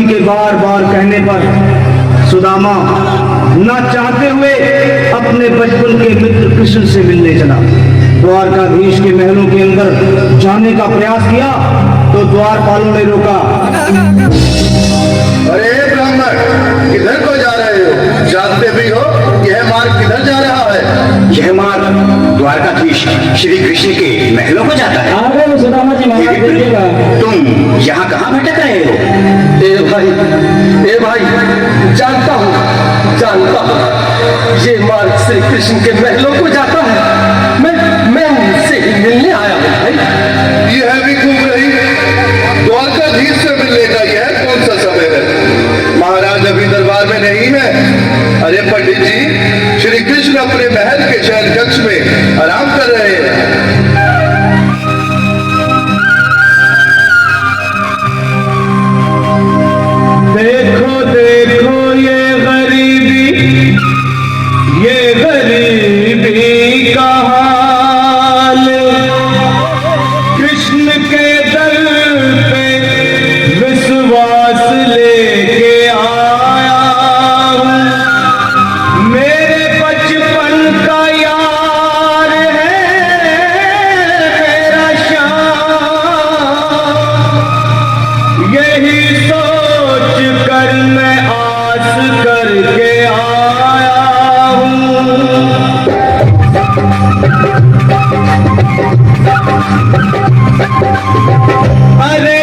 के बार बार कहने पर सुदामा न चाहते हुए अपने बचपन के मित्र कृष्ण से मिलने चला। द्वारकाधीश के महलों के अंदर जाने का प्रयास किया तो द्वारपालों ने रोका। अरे ब्राह्मण, किधर को जा रहे हो? जानते भी हो यह मार्ग किधर जा रहा है? यह मार्ग द्वारकाधीश श्री कृष्ण के महलों को जाता है। आगे सुदामा जी महाराज देखिएगा। तुम यहाँ कहाँ भटक रहे हो? ए भाई, जानता हूँ ये मार्ग श्री कृष्ण के महलों को जाता है। मैं उनसे ही मिलने आया हूँ भाई। यह भी घूम रही द्वारकाधीश से मिलने का यह कौन सा समय है? महाराज अभी दरबार में नहीं है। अरे पंडित जी, श्री कृष्ण अपने महल के शयन कक्ष में आराम कर रहे हैं। देखो देखो ये गरीबी का हाल, कृष्ण के दर पे विश्वास लेके आया हूँ। मेरे बचपन का यार है मेरा श्याम, यही सोच कर मैं आस करके आया हूँ। अरे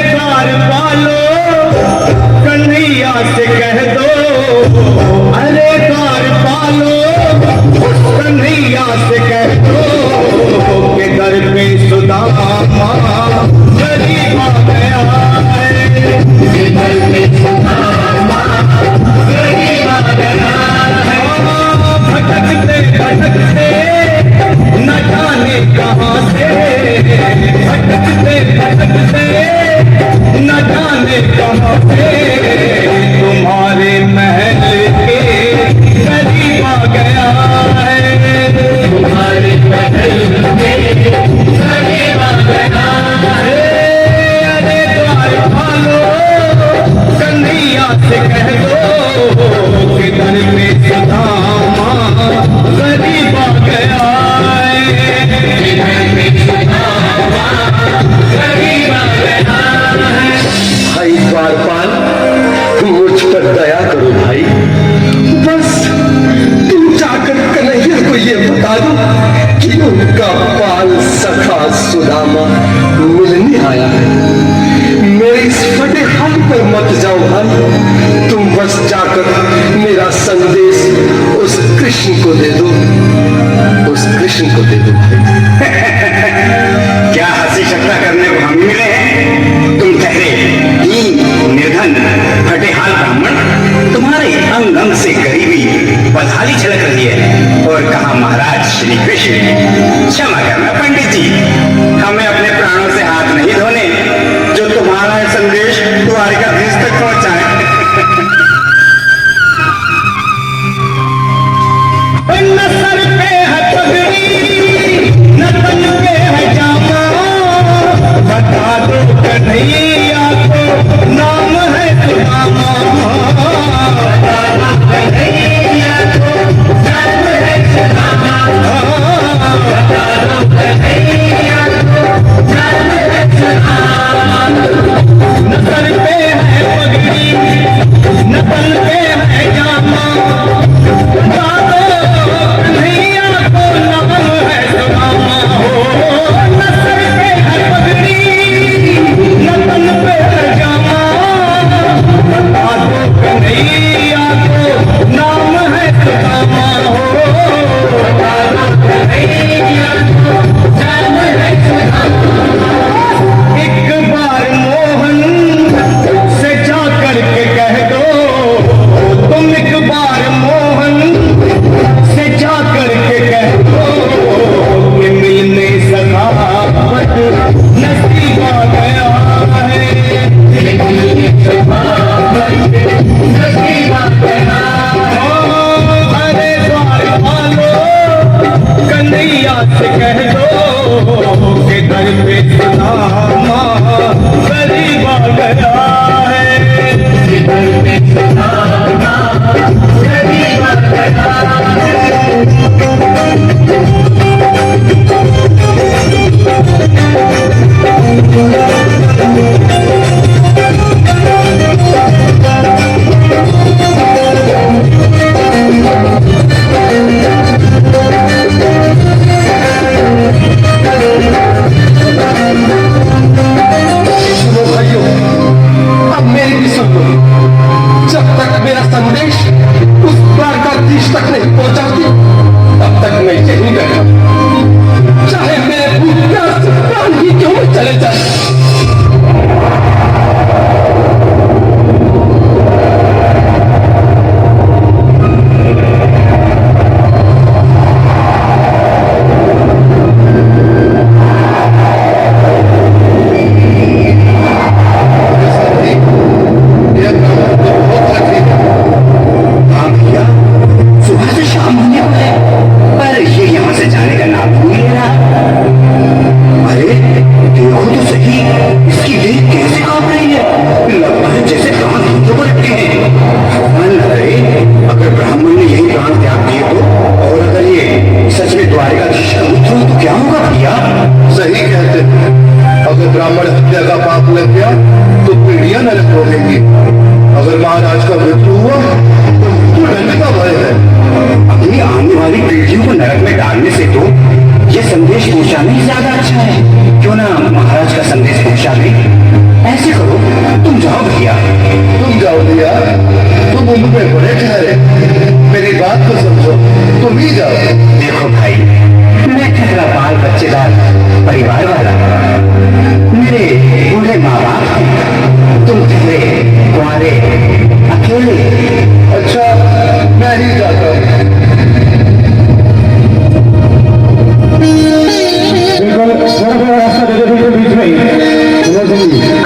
सही, इसकी देह कैसे कांप रही है? लगता है जैसे प्राण धुंधों को रखे हैं। भगवान करे अगर ब्राह्मण ने यही प्राण त्याग दिए तो, और अगर ये सच में द्वारकाधीश का पुत्र हो तो क्या होगा भैया? सही कहते हैं, अगर ब्राह्मण हत्या का पाप लग गया तो पीढ़ियां नरक भोगेंगी। अगर महाराज का मृत्यु हुआ तो मृत्यु दंड का भय है। अपनी आने वाली पीढ़ियों को नरक में डालने से तो ये संदेश पहुंचाना ही ज्यादा अच्छा है। क्यों ना महाराज का संदेश पहुंचा दे? ऐसे करो, तुम जाओ भैया। तुम जाओ भैया, तुम उम्र में बड़े ठहरे, मेरी बात को समझो, तुम ही जाओ। देखो भाई, मैं ठहरा बाल बच्चेदार परिवार वाला, मेरे बूढ़े माँ बाप हैं, तुम ठहरे कुंवारे अकेले। अच्छा, मैं ही जाता हूँ।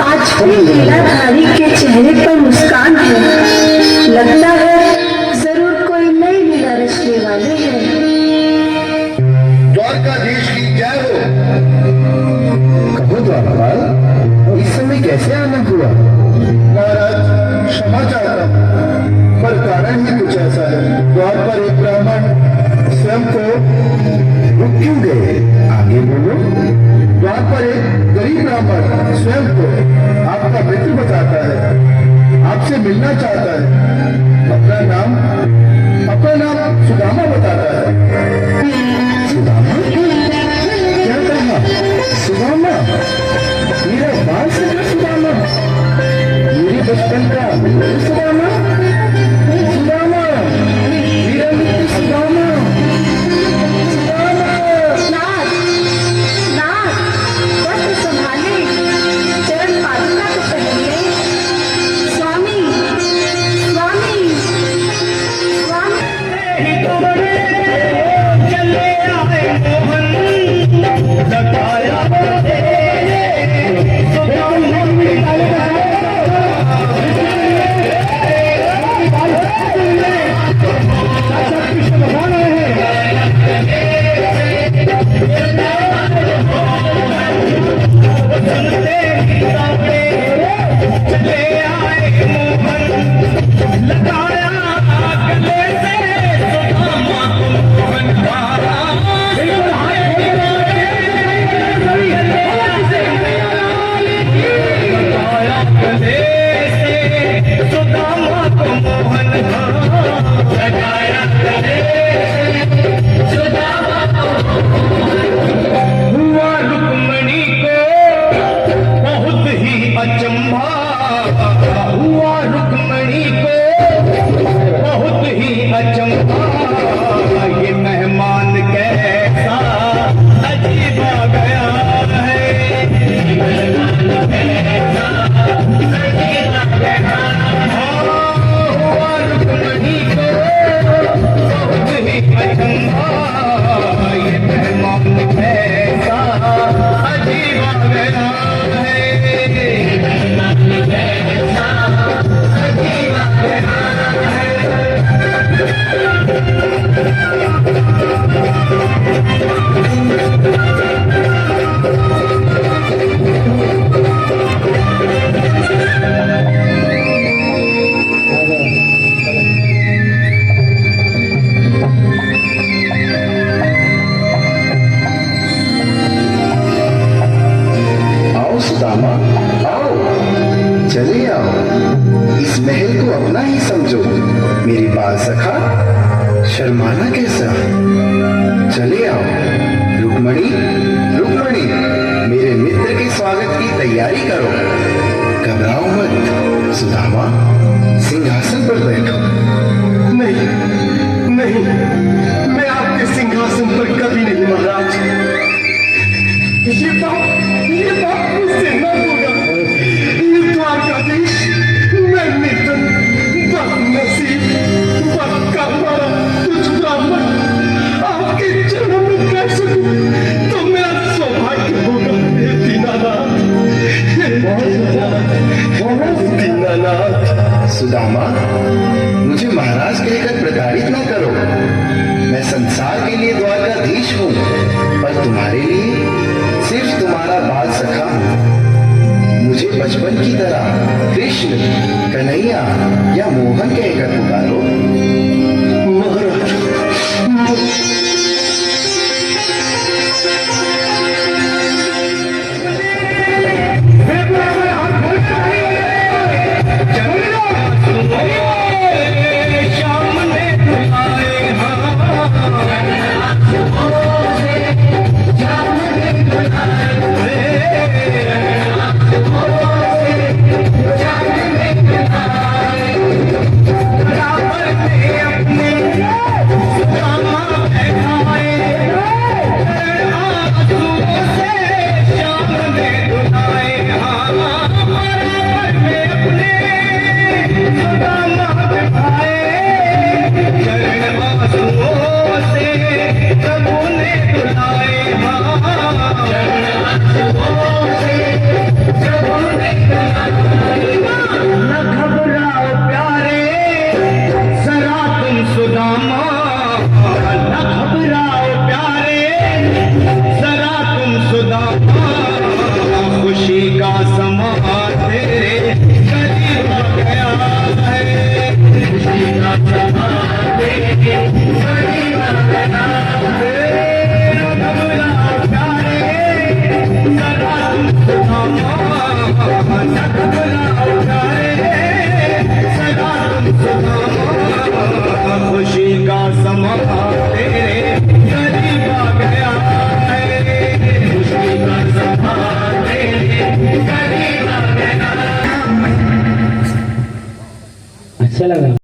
आज भी लीलाधारी के चेहरे पर मुस्कान है। लगता है जरूर कोई नई लीला रचने वाले हैं। द्वारकाधीश की जय हो। कहो द्वारपाल, इस समय कैसे आना हुआ? महाराज क्षमा चाहता हूँ, पर कारण ही कुछ ऐसा है। द्वार पर एक ब्राह्मण स्वयं को रुक क्यों गए? आगे बोलो। द्वार पर एक गरीब ब्राह्मण स्वयं को आपका मित्र बताता है, आपसे मिलना चाहता है। अपना नाम सुदामा बताता है। सुदामा? क्या कहा? सुदामा? मेरा बाल सका सुदामा? मेरे बचपन का मित्र सुदामा? सुदामा, मेरा मित्र सुदामा। नाथ, नाथ, वस्त्र संभाले, चरण पादुका को पहनिए। स्वामी, स्वामी, स्वामी। शर्माना कैसा? चले आओ। रुक्मणी, रुक्मणी, मेरे मित्र के स्वागत की तैयारी करो। घबराओ मत। सुदामा, सिंहासन पर बैठो। नहीं, नहीं, मैं आपके सिंहासन पर कभी नहीं महाराज। ये बात मुझसे न होगा। ये द्वारकाधीश, मैं निर्धन, बदनसीब, बदकारा, कुछ ब्राह्मण आपके चरणों में कर सकूं तो मेरा सौभाग्य होगा। हे दीनानाथ, हे दीनानाथ। सुदामा, मुझे महाराज कहकर प्रताड़ित न करो। मैं संसार के लिए द्वारकाधीश हूँ, पर तुम्हारे लिए सिर्फ तुम्हारा बाल सखा हूं। मुझे बचपन की तरह कृष्ण, कन्हैया या मोहन कहकर पुकारो। खुशी का समा तेरे करीब आ गया है, खुशी का समा तेरे करीब आ गया। अच्छा लगा।